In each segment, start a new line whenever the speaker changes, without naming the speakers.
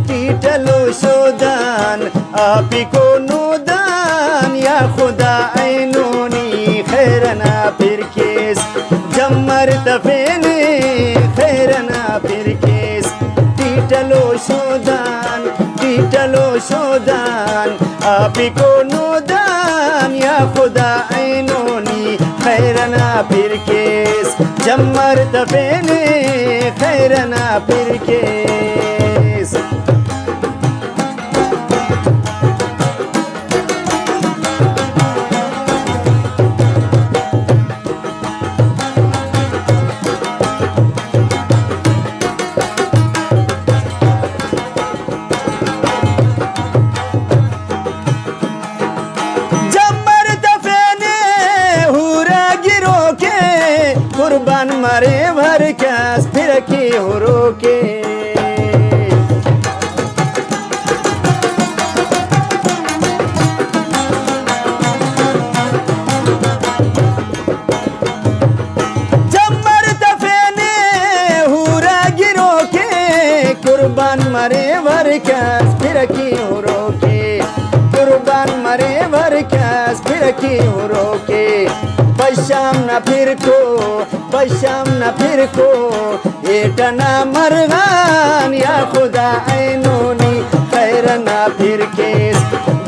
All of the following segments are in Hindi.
टीटलो शोदान आपी को नूदान या खुदा ऐनूनी खैरना फिर केस जम्मर तफेने खैरना फिर केस टीटलो शोदान आपी को नूदान या खुदा ऐनूनी खैरना फिर केस जम्मर तफेने खैरना फिर केस कुर्बान मरे भर कैस फिर की हो रोके जम्मर तफेने हुरा गिरो के कुर्बान मरे भर कैस फिर की हो रोके कुर्बान मरे भर कैस फिर की हो रोके पश्चाम न फिर को एटना मरगान या खुदा ऐनूनी खैरना फिर केस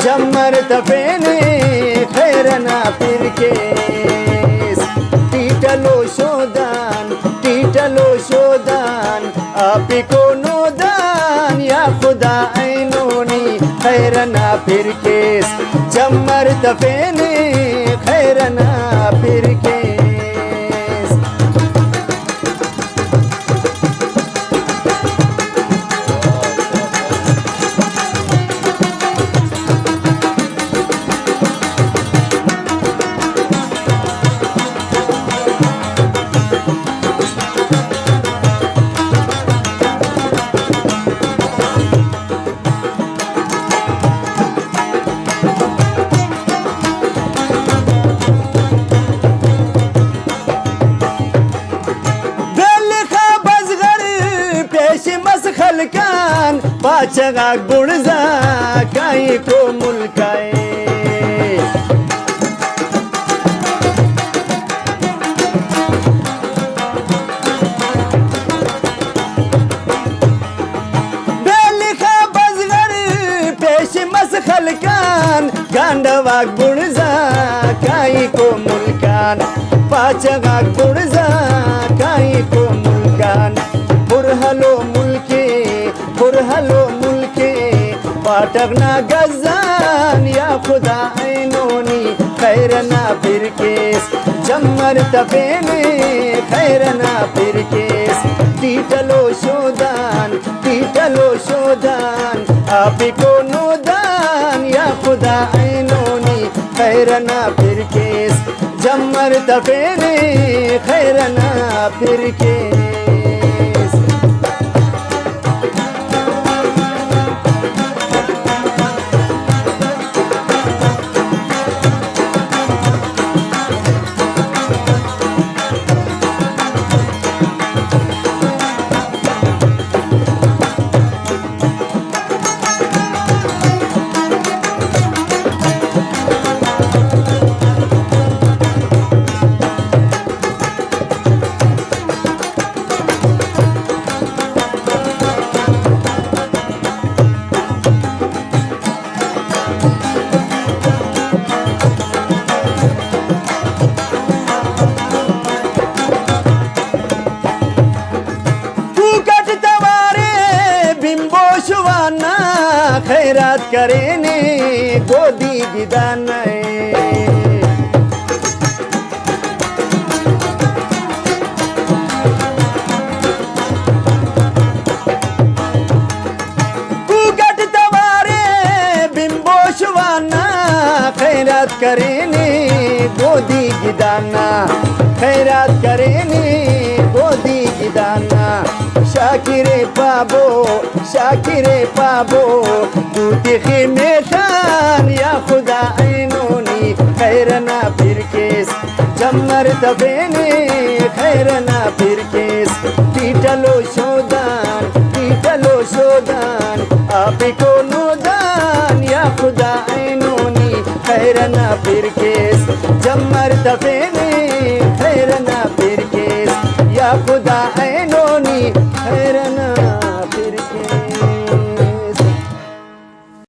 जम्मर तफेने खैरना फिर केस टीटलो शोदान आपी को नूदान या खुदा ऐनूनी खैरना फिर केस जम्मर तफेने खैरना फिर केस खलकान पाचगा गुणजा काई को मुल्काए बेलिखा बजगर पेश मस खलकान गांडवा गुणजा काई को मुल्कान पाचगा गुणजा काई को मुल्कान बुरहलो मुल्के पाटकना गजान या खुदा ऐनूनी खैरना फिर केस जम्मर तफेने खैरना फिर केस टीटलो शोदान आपी को नूदान या खुदा ऐनूनी खैरना फिर केस जम्मर तफेने खैरना फिर केस खैरात करेने गोदी विदान कुकट तवारे बिंबो शुवाना खैरात करेने गोदी गिदाना खैरात करेने गोदी गिदाना शाकिरे पाबो दूती खिमेतान या खुदा ऐनोनी खैरना फिरकेस जम्मर दफेने खैरना फिरकेस पीटलो शोदान आपको नोदान या खुदा ऐनोनी खैरना फिरकेस जम्मर दफेने खैरना फिरकेस या खुदा ऐनोनी खैरना